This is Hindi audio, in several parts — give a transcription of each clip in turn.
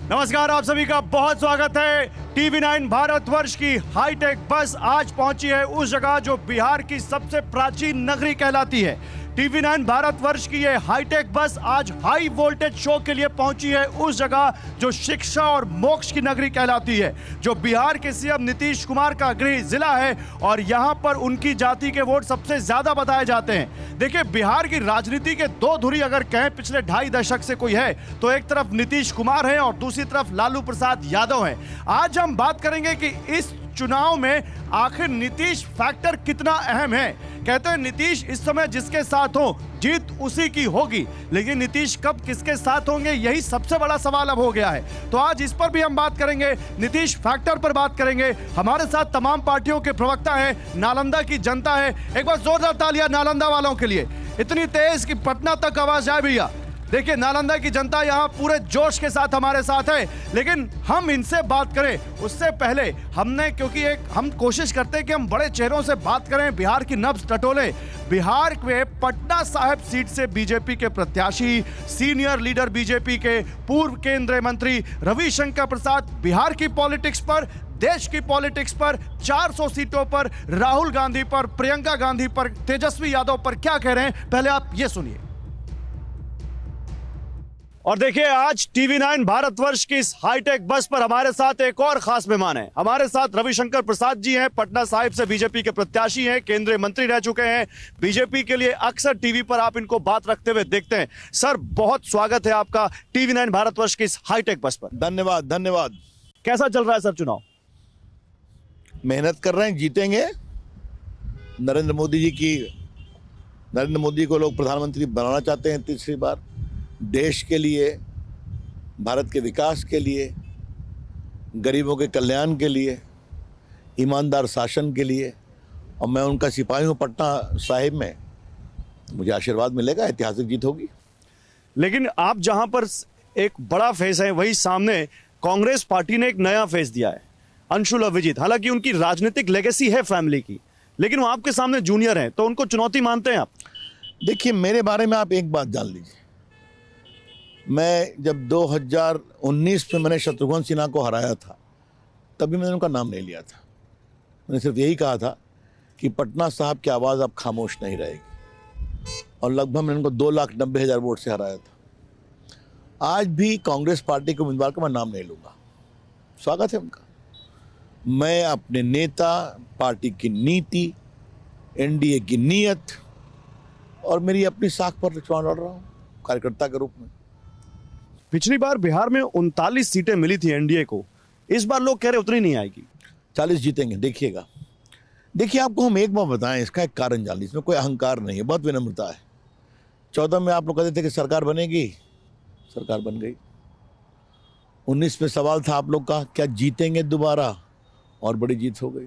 नमस्कार, आप सभी का बहुत स्वागत है। टीवी9 भारतवर्ष की हाईटेक बस आज पहुंची है उस जगह जो बिहार की सबसे प्राचीन नगरी कहलाती है। टीवी9 भारतवर्ष की ये हाईटेक बस आज हाई वोल्टेज शो के लिए पहुंची है उस जगह जो शिक्षा और मोक्ष की नगरी कहलाती है, जो बिहार के सीएम नीतीश कुमार का गृह जिला है और यहां पर उनकी जाति के वोट सबसे ज्यादा बताए जाते हैं। देखिए, बिहार की राजनीति के दो धुरी अगर कहें पिछले 2.5 दशक से कोई है तो एक तरफ नीतीश कुमार है और दूसरी तरफ लालू प्रसाद यादव है। आज हम बात करेंगे कि इस चुनाव में आखिर नीतीश फैक्टर कितना अहम है। कहते हैं नीतीश इस समय जिसके साथ हो जीत उसी की होगी, लेकिन नीतीश कब किसके साथ होंगे यही सबसे बड़ा सवाल अब हो गया है। तो आज इस पर भी हम बात करेंगे, नीतीश फैक्टर पर बात करेंगे। हमारे साथ तमाम पार्टियों के प्रवक्ता है, नालंदा की जनता है। एक बार जोरदार तालियां नालंदा वालों के लिए, इतनी तेज कि पटना तक आवाज आए भैया। देखिए, नालंदा की जनता यहाँ पूरे जोश के साथ हमारे साथ है, लेकिन हम इनसे बात करें उससे पहले हमने, क्योंकि हम कोशिश करते हैं कि हम बड़े चेहरों से बात करें, बिहार की नब्ज टटोले। बिहार में पटना साहिब सीट से बीजेपी के प्रत्याशी, सीनियर लीडर बीजेपी के पूर्व केंद्रीय मंत्री रविशंकर प्रसाद बिहार की पॉलिटिक्स पर, देश की पॉलिटिक्स पर, 400 सीटों पर, राहुल गांधी पर, प्रियंका गांधी पर, तेजस्वी यादव पर क्या कह रहे हैं, पहले आप ये सुनिए। और देखिए, आज टीवी9 भारतवर्ष की इस हाईटेक बस पर हमारे साथ एक और खास मेहमान है। हमारे साथ रविशंकर प्रसाद जी हैं, पटना साहिब से बीजेपी के प्रत्याशी हैं, केंद्रीय मंत्री रह चुके हैं। बीजेपी के लिए अक्सर टीवी पर आप इनको बात रखते हुए देखते हैं। सर, बहुत स्वागत है आपका टीवी9 भारतवर्ष की इस हाईटेक बस पर। धन्यवाद धन्यवाद। कैसा चल रहा है सर चुनाव? मेहनत कर रहे हैं, जीतेंगे। नरेंद्र मोदी को लोग प्रधानमंत्री बनाना चाहते हैं तीसरी बार। देश के लिए, भारत के विकास के लिए, गरीबों के कल्याण के लिए, ईमानदार शासन के लिए, और मैं उनका सिपाही हूँ पटना साहिब में। मुझे आशीर्वाद मिलेगा, ऐतिहासिक जीत होगी। लेकिन आप जहां पर एक बड़ा फेस है, वही सामने कांग्रेस पार्टी ने एक नया फेस दिया है, अंशुल अभिजीत। हालांकि उनकी राजनीतिक लेगेसी है फैमिली की, लेकिन वो आपके सामने जूनियर हैं, तो उनको चुनौती मानते हैं आप? देखिए, मेरे बारे में आप एक बात जान लीजिए। मैं जब 2019 में मैंने शत्रुघ्न सिन्हा को हराया था, तभी मैंने उनका नाम नहीं लिया था। मैंने सिर्फ यही कहा था कि पटना साहब की आवाज़ अब खामोश नहीं रहेगी, और लगभग मैंने उनको 2,90,000 वोट से हराया था। आज भी कांग्रेस पार्टी के उम्मीदवार का मैं नाम नहीं लूँगा, स्वागत है उनका। मैं अपने नेता, पार्टी की नीति, एनडीए की नीयत और मेरी अपनी साख पर चुनाव लड़ रहा हूँ कार्यकर्ता के रूप में। पिछली बार बिहार में 39 सीटें मिली थी एनडीए को, इस बार लोग कह रहे उतनी नहीं आएगी। 40 जीतेंगे, देखिएगा। देखिए, आपको हम एक बार बताएं, इसका एक कारण जान लीजिए। इसमें कोई अहंकार नहीं है, बहुत विनम्रता है। 14 में आप लोग कहते थे कि सरकार बनेगी, सरकार बन गई। 19 में सवाल था आप लोग का, क्या जीतेंगे दोबारा, और बड़ी जीत हो गई।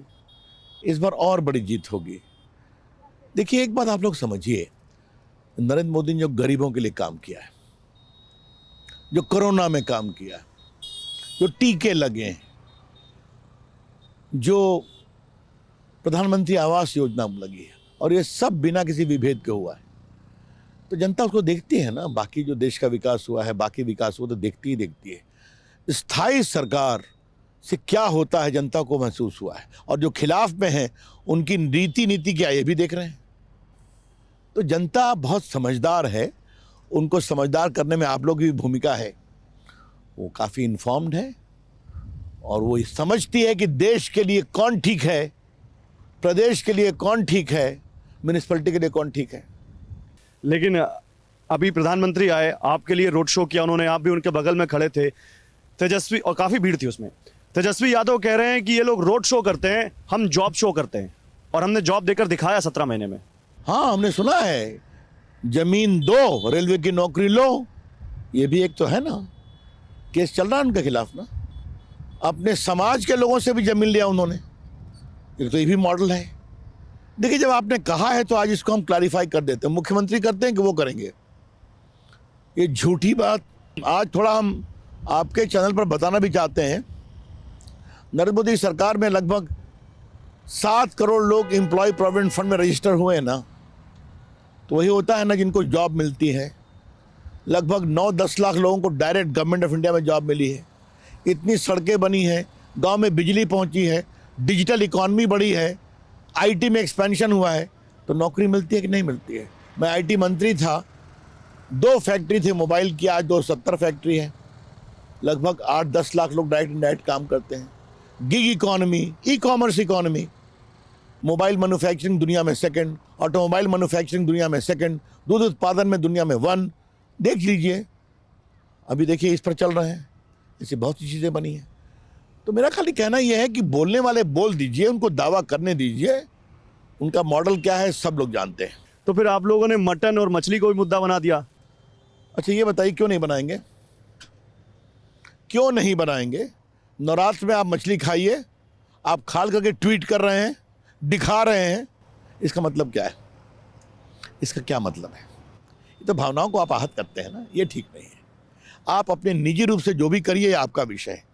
इस बार और बड़ी जीत होगी। देखिए, एक बात आप लोग समझिए, नरेंद्र मोदी ने जो गरीबों के लिए काम किया है, जो कोरोना में काम किया, जो टीके लगे, जो प्रधानमंत्री आवास योजना लगी है, और ये सब बिना किसी विभेद के हुआ है, तो जनता उसको देखती है ना। बाकी जो देश का विकास हुआ है, बाकी विकास हुआ, तो देखती ही देखती है। स्थायी सरकार से क्या होता है जनता को महसूस हुआ है, और जो खिलाफ में हैं उनकी नीति क्या, ये भी देख रहे हैं। तो जनता बहुत समझदार है, उनको समझदार करने में आप लोग की भूमिका है। वो काफ़ी इन्फॉर्म्ड है, और वो समझती है कि देश के लिए कौन ठीक है, प्रदेश के लिए कौन ठीक है, म्यूनिसिपैलिटी के लिए कौन ठीक है। लेकिन अभी प्रधानमंत्री आए, आपके लिए रोड शो किया उन्होंने, आप भी उनके बगल में खड़े थे। तेजस्वी, और काफ़ी भीड़ थी उसमें, तेजस्वी यादव कह रहे हैं कि ये लोग रोड शो करते हैं, हम जॉब शो करते हैं, और हमने जॉब देकर दिखाया 17 महीने में। हाँ, हमने सुना है, जमीन दो, रेलवे की नौकरी लो, ये भी एक तो है ना, केस चल रहा है उनके खिलाफ ना। अपने समाज के लोगों से भी जमीन लिया उन्होंने, तो ये भी मॉडल है। देखिए, जब आपने कहा है तो आज इसको हम क्लैरिफाई कर देते हैं। मुख्यमंत्री करते हैं कि वो करेंगे, ये झूठी बात आज थोड़ा हम आपके चैनल पर बताना भी चाहते हैं। नरेंद्र मोदी सरकार में लगभग 7 करोड़ लोग एम्प्लॉय प्रोविडेंट फंड में रजिस्टर हुए हैं ना, तो वही होता है ना जिनको जॉब मिलती है। लगभग 9-10 लाख लोगों को डायरेक्ट गवर्नमेंट ऑफ इंडिया में जॉब मिली है। इतनी सड़कें बनी हैं, गांव में बिजली पहुंची है, डिजिटल इकॉनमी बढ़ी है, आईटी में एक्सपेंशन हुआ है, तो नौकरी मिलती है कि नहीं मिलती है? मैं आईटी मंत्री था, 2 फैक्ट्री थी मोबाइल की, आज 270 फैक्ट्री है, लगभग 8-10 लाख लोग डायरेक्ट इनडायरेक्ट काम करते हैं। Gig economy, e commerce economy, mobile manufacturing दुनिया में सेकंड, ऑटोमोबाइल मैन्युफैक्चरिंग दुनिया में सेकंड, दूध उत्पादन में दुनिया में 1। देख लीजिए, अभी देखिए इस पर चल रहे हैं, ऐसी बहुत सी चीज़ें बनी हैं। तो मेरा खाली कहना यह है कि बोलने वाले बोल दीजिए, उनको दावा करने दीजिए, उनका मॉडल क्या है सब लोग जानते हैं। तो फिर आप लोगों ने मटन और मछली को भी मुद्दा बना दिया। अच्छा ये बताइए क्यों नहीं बनाएंगे? क्यों नहीं बनाएंगे? नवरात्र में आप मछली खाइए, आप खाल करके ट्वीट कर रहे हैं, दिखा रहे हैं, इसका मतलब क्या है? इसका क्या मतलब है? ये तो भावनाओं को आप आहत करते हैं ना, ये ठीक नहीं है। आप अपने निजी रूप से जो भी करिए, ये आपका विषय है,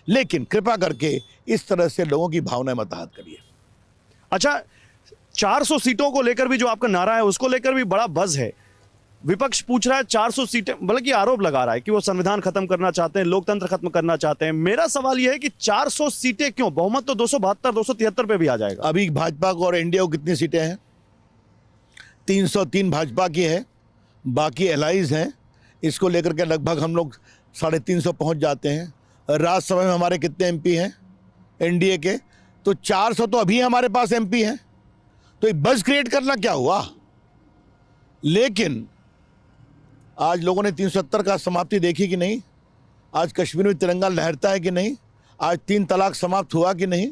लेकिन कृपा करके इस तरह से लोगों की भावनाएं मत आहत करिए। अच्छा, 400 सीटों को लेकर भी जो आपका नारा है उसको लेकर भी बड़ा बज़ है। विपक्ष पूछ रहा है 400 सीटें, बल्कि आरोप लगा रहा है कि वो संविधान खत्म करना चाहते हैं, लोकतंत्र खत्म करना चाहते हैं। मेरा सवाल यह है कि 400 सीटें क्यों? बहुमत तो 272 273 पे भी आ जाएगा। अभी भाजपा को और एनडीए को कितनी सीटें हैं? 303 भाजपा की है, बाकी एलाइज हैं। इसको लेकर के लगभग हम लोग 350 पहुंच जाते हैं। राज्यसभा में हमारे कितने एमपी हैं एनडीए के? तो 400 तो अभी हमारे पास एमपी हैं। तो एक बज़ क्रिएट करना क्या हुआ? लेकिन आज लोगों ने 370 का समाप्ति देखी कि नहीं? आज कश्मीर में तिरंगा लहरता है कि नहीं? आज 3 तलाक समाप्त हुआ कि नहीं?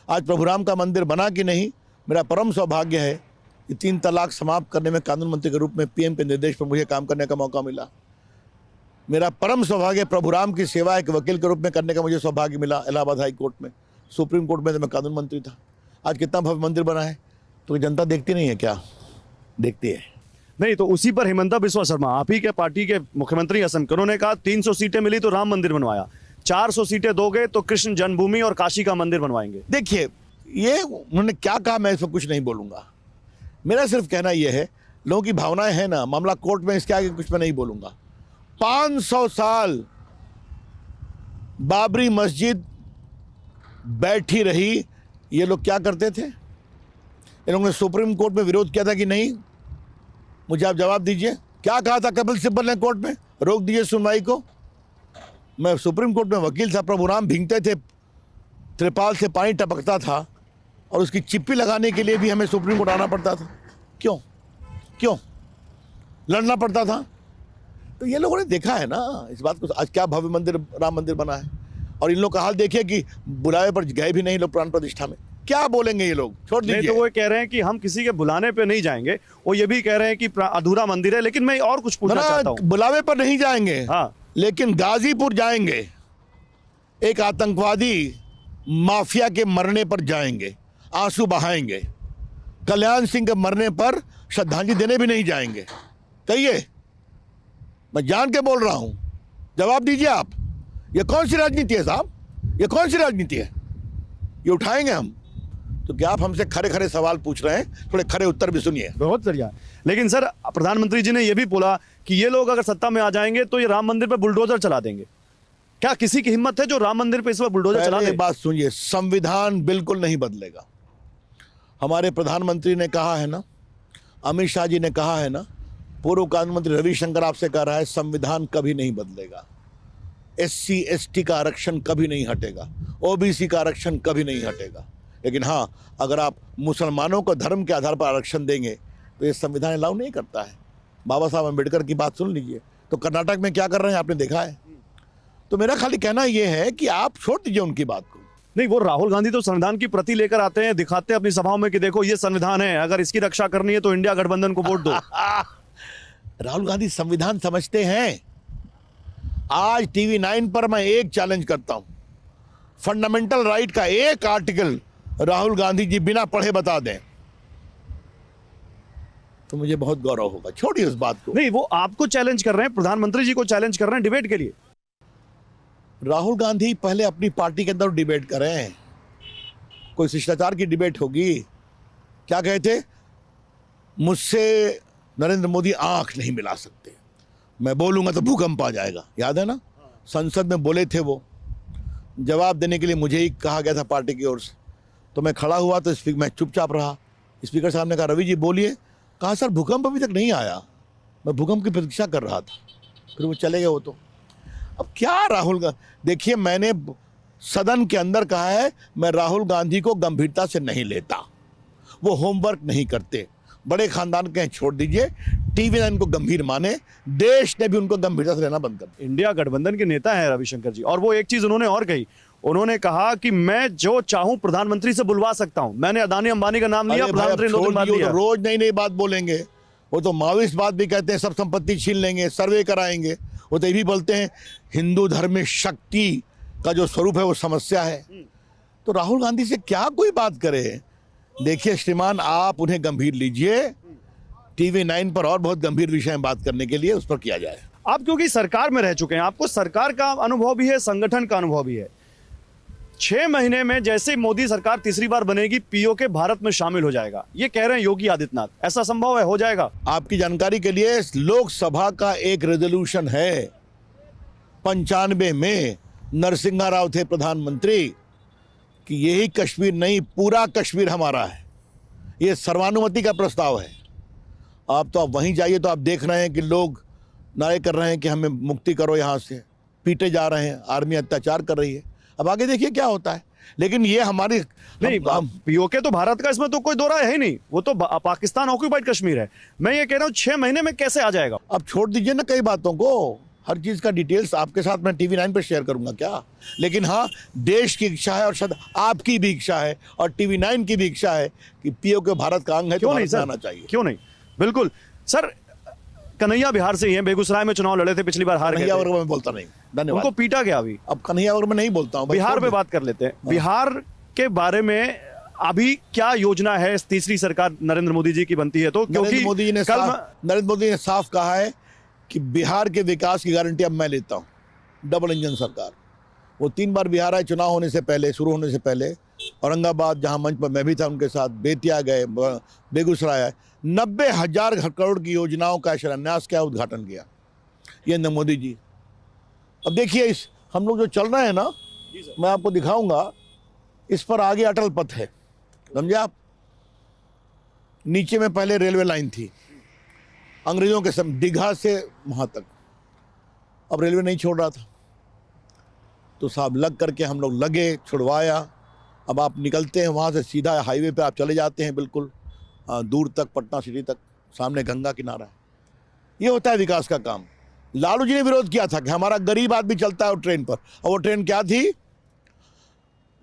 आज प्रभुराम का मंदिर बना कि नहीं? मेरा परम सौभाग्य है कि 3 तलाक समाप्त करने में कानून मंत्री के रूप में पीएम के निर्देश पर मुझे काम करने का मौका मिला। मेरा परम सौभाग्य प्रभुराम की सेवा एक वकील के रूप में करने का मुझे सौभाग्य मिला इलाहाबाद हाई कोर्ट में। सुप्रीम कोर्ट में तो मैं कानून मंत्री था। आज कितना भव्य मंदिर बना है, तो जनता देखती नहीं है क्या? देखती है। नहीं तो उसी पर हिमंता बिस्वा शर्मा, आप ही के पार्टी के मुख्यमंत्री असम के, उन्होंने कहा 300 सीटें मिली तो राम मंदिर बनवाया, 400 सीटें दोगे तो कृष्ण जन्मभूमि और काशी का मंदिर बनवाएंगे। देखिए ये उन्होंने क्या कहा, मैं इसमें कुछ नहीं बोलूंगा। मेरा सिर्फ कहना यह है, लोगों की भावनाएं हैं ना, मामला कोर्ट में, इसके आगे कुछ मैं नहीं बोलूंगा। 500 साल बाबरी मस्जिद बैठी रही, ये लोग क्या करते थे? इन लोगों ने सुप्रीम कोर्ट में विरोध किया था कि नहीं? मुझे आप जवाब दीजिए। क्या कहा था कपिल सिब्बल ने कोर्ट में? रोक दीजिए सुनवाई को। मैं सुप्रीम कोर्ट में वकील था, प्रभुराम भींगते थे, त्रिपाल से पानी टपकता था, और उसकी चिप्पी लगाने के लिए भी हमें सुप्रीम कोर्ट आना पड़ता था। क्यों क्यों लड़ना पड़ता था? तो ये लोगों ने देखा है ना इस बात को। आज क्या भव्य मंदिर, राम मंदिर बना है, और इन लोग का हाल देखिए कि बुलावे पर गए भी नहीं लोग प्राण प्रतिष्ठा में। क्या बोलेंगे ये लोग? छोड़ दीजिए। तो वो कह रहे हैं कि हम किसी के बुलाने पे नहीं जाएंगे, वो ये भी कह रहे हैं कि अधूरा मंदिर है। लेकिन मैं और कुछ पूछना चाहता हूँ। बुलावे पर नहीं जाएंगे, हाँ, लेकिन गाजीपुर जाएंगे, एक आतंकवादी माफिया के मरने पर जाएंगे, आंसू बहाएंगे। कल्याण सिंह के मरने पर श्रद्धांजलि देने भी नहीं जाएंगे। कहिए, मैं जान के बोल रहा हूं, जवाब दीजिए आप। ये कौन सी राजनीति है साहब? ये कौन सी राजनीति है? ये उठाएंगे हम? तो क्या आप हमसे खरे खरे सवाल पूछ रहे हैं? थोड़े खरे उत्तर भी सुनिए। बहुत बढ़िया। लेकिन सर, प्रधानमंत्री जी ने यह भी बोला कि ये लोग अगर सत्ता में आ जाएंगे तो ये राम मंदिर पर बुलडोजर चला देंगे। क्या किसी की हिम्मत है जो राम मंदिर पे इस बार बुलडोजर चला दे? एक बात सुनिए, संविधान बिल्कुल नहीं बदलेगा। हमारे प्रधानमंत्री ने कहा है ना, अमित शाह जी ने कहा है ना, पूर्व कानून मंत्री रविशंकर आपसे कह रहा है, संविधान कभी नहीं बदलेगा। SC ST का आरक्षण कभी नहीं हटेगा, OBC का आरक्षण कभी नहीं हटेगा। लेकिन हाँ, अगर आप मुसलमानों को धर्म के आधार पर आरक्षण देंगे तो ये संविधान अलाउ नहीं करता है। बाबा साहब अम्बेडकर की बात सुन लीजिए। तो कर्नाटक में क्या कर रहे हैं आपने देखा है। तो मेरा खाली कहना यह है कि आप छोड़ दीजिए उनकी बात को। नहीं, वो राहुल गांधी तो संविधान की प्रति लेकर आते हैं, दिखाते हैं अपनी सभाओं में कि देखो ये संविधान है, अगर इसकी रक्षा करनी है तो इंडिया गठबंधन को वोट दो। राहुल गांधी संविधान समझते हैं। आज TV 9 पर मैं एक चैलेंज करता हूं, फंडामेंटल राइट का एक आर्टिकल राहुल गांधी जी बिना पढ़े बता दें तो मुझे बहुत गौरव होगा। छोड़िए उस बात को। नहीं, वो आपको चैलेंज कर रहे हैं, प्रधानमंत्री जी को चैलेंज कर रहे हैं डिबेट के लिए। राहुल गांधी पहले अपनी पार्टी के अंदर डिबेट करें, कोई शिष्टाचार की डिबेट होगी। क्या कहे थे? मुझसे नरेंद्र मोदी आंख नहीं मिला सकते, मैं बोलूंगा तो भूकंप आ जाएगा। याद है ना, संसद में बोले थे वो। जवाब देने के लिए मुझे ही कहा गया था पार्टी की ओर से। तो मैं खड़ा हुआ तो मैं चुपचाप रहा। स्पीकर साहब ने कहा रवि जी बोलिए। कहा सर भूकंप अभी तक नहीं आया, मैं भूकंप की प्रतीक्षा कर रहा था। फिर वो चले गए। वो तो अब क्या राहुल देखिए, मैंने सदन के अंदर कहा है मैं राहुल गांधी को गंभीरता से नहीं लेता, वो होमवर्क नहीं करते, बड़े खानदान के हैं, छोड़ दीजिए। TV9 को गंभीर माने, देश ने भी उनको गंभीरता से लेना बंद कर दिया। इंडिया गठबंधन के नेता हैं रविशंकर जी, और वो एक चीज उन्होंने और कही, उन्होंने कहा कि मैं जो चाहूं प्रधानमंत्री से बुलवा सकता हूं। मैंने अदानी अंबानी का नाम लिया, प्रधानमंत्री ने 2 दिन बाद लिया। रोज नई नई बात बोलेंगे। वो तो माओवादी बात भी कहते हैं, सब संपत्ति छीन लेंगे, सर्वे कराएंगे। वो तो ये भी बोलते हैं हिंदू धर्म में शक्ति का जो स्वरूप है वो समस्या है। तो राहुल गांधी से क्या कोई बात करे? देखिए श्रीमान, आप उन्हें गंभीर लीजिए। TV9 पर और बहुत गंभीर विषय में बात करने के लिए उस पर किया जाए। आप क्योंकि सरकार में रह चुके हैं, आपको सरकार का अनुभव भी है, संगठन का अनुभव भी है। 6 महीने में जैसे मोदी सरकार तीसरी बार बनेगी, POK भारत में शामिल हो जाएगा, ये कह रहे हैं योगी आदित्यनाथ। ऐसा संभव है? हो जाएगा? आपकी जानकारी के लिए लोकसभा का एक रेजोल्यूशन है, 95 में नरसिम्हा राव थे प्रधानमंत्री, कि यही कश्मीर नहीं पूरा कश्मीर हमारा है। ये सर्वानुमति का प्रस्ताव है। आप वहीं जाइए तो आप देख रहे हैं कि लोग नारे कर रहे हैं कि हमें मुक्ति करो, यहाँ से पीटे जा रहे हैं, आर्मी अत्याचार कर रही है। अब आगे देखिए क्या होता है। लेकिन ये हमारी नहीं, POK तो भारत का, इसमें तो कोई दो राय है ही नहीं। वो तो पाकिस्तान ऑक्यूपाइड कश्मीर है। मैं ये कह रहा हूँ 6 महीने में कैसे आ जाएगा? अब छोड़ दीजिए ना कई बातों को, हर चीज का डिटेल्स आपके साथ मैं TV9 पर शेयर करूंगा क्या। लेकिन हाँ, देश की इच्छा है और शायद आपकी भी इच्छा है और TV9 की भी इच्छा है कि POK भारत का अंग है, क्यों नहीं सर, आना चाहिए। क्यों नहीं, बिल्कुल सर। कन्हैया बिहार से ही हैं, बेगूसराय में चुनाव लड़े थे, पिछली बार हार गए थे। कन्हैया वर्ग में बोलता नहीं, धन्यवाद। उनको पीटा गया अभी। अब कन्हैया वर्ग में नहीं बोलता हूँ, बिहार पे बात कर लेते हैं। बिहार के बारे में अभी क्या योजना है? तीसरी सरकार नरेंद्र मोदी जी की बनती है तो, क्योंकि नरेंद्र मोदी ने साफ कहा है कि बिहार के विकास की गारंटी अब मैं लेता हूँ, डबल इंजन सरकार। वो 3 बार बिहार आए चुनाव होने से पहले, शुरू होने से पहले। औरंगाबाद जहाँ मंच पर मैं भी था उनके साथ, बेतिया गए, बेगूसराय आए, 90,000 करोड़ की योजनाओं का शिलान्यास किया, उद्घाटन किया ये नरेंद्र मोदी जी। अब देखिए इस हम लोग जो चल रहे हैं ना, मैं आपको दिखाऊंगा, इस पर आगे अटल पथ है, समझे आप। नीचे में पहले रेलवे लाइन थी अंग्रेजों के समय, दीघा से वहां तक। अब रेलवे नहीं छोड़ रहा था तो साहब लग करके हम लोग लगे, छुड़वाया। अब आप निकलते हैं वहाँ से सीधा हाईवे पे आप चले जाते हैं बिल्कुल दूर तक, पटना सिटी तक, सामने गंगा किनारा है। ये होता है विकास का काम। लालू जी ने विरोध किया था कि हमारा गरीब आदमी चलता है वो ट्रेन पर, और वो ट्रेन क्या थी,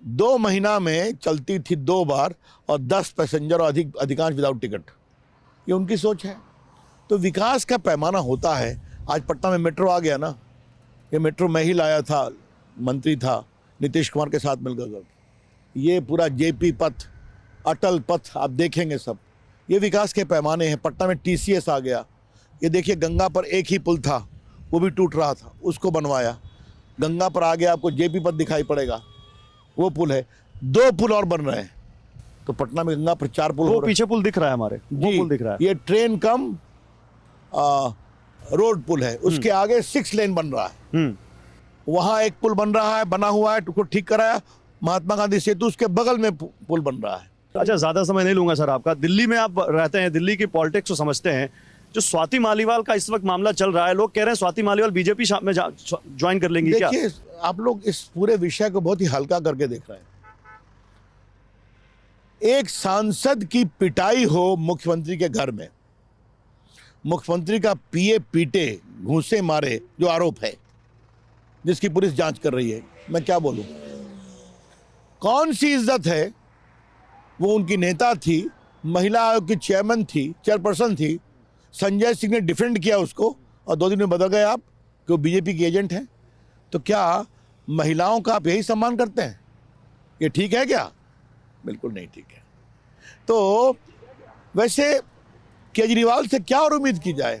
2 महीना में चलती थी 2 बार और 10 पैसेंजर और अधिकांश विदाउट टिकट। ये उनकी सोच है। तो विकास का पैमाना होता है। आज पटना में मेट्रो आ गया ना, ये मेट्रो मैं ही लाया था, मंत्री था, नीतीश कुमार के साथ मिलकर। ये पूरा JP पथ, अटल पथ आप देखेंगे सब, ये विकास के पैमाने हैं। पटना में TCS आ गया। ये देखिए गंगा पर एक ही पुल था, वो भी टूट रहा था, उसको बनवाया। गंगा पर आ गया, आपको JP पथ दिखाई पड़ेगा, वो पुल है। 2 पुल और बन रहे हैं। तो पटना में गंगा पर 4 पुल, वो पीछे पुल दिख रहा है हमारे, वो पुल दिख रहा है। ये ट्रेन कम रोड पुल है, उसके आगे 6 लेन बन रहा है। वहां एक पुल बन रहा है, बना हुआ है, उसको ठीक कराया। महात्मा गांधी सेतु, उसके बगल में पुल बन रहा है। अच्छा, ज्यादा समय नहीं लूंगा सर आपका। दिल्ली में आप रहते हैं, दिल्ली की पॉलिटिक्स को समझते हैं। जो स्वाति मालीवाल का इस वक्त मामला चल रहा है, लोग कह रहे हैं स्वाति मालीवाल बीजेपी में ज्वाइन कर लेंगी क्या? देखिए आप लोग इस पूरे विषय को बहुत ही हल्का करके देख रहे हैं। एक सांसद की पिटाई हो मुख्यमंत्री के घर में, मुख्यमंत्री का PA पीटे, घूंसे मारे, जो आरोप है, जिसकी पुलिस जांच कर रही है, मैं क्या बोलूं? कौन सी इज्जत है? वो उनकी नेता थी, महिला आयोग की चेयरपर्सन थी। संजय सिंह ने डिफेंड किया उसको और 2 दिन में बदल गए आप कि वो बीजेपी की एजेंट हैं। तो क्या महिलाओं का आप यही सम्मान करते हैं? ये ठीक है क्या? बिल्कुल नहीं ठीक है। तो वैसे केजरीवाल से क्या और उम्मीद की जाए?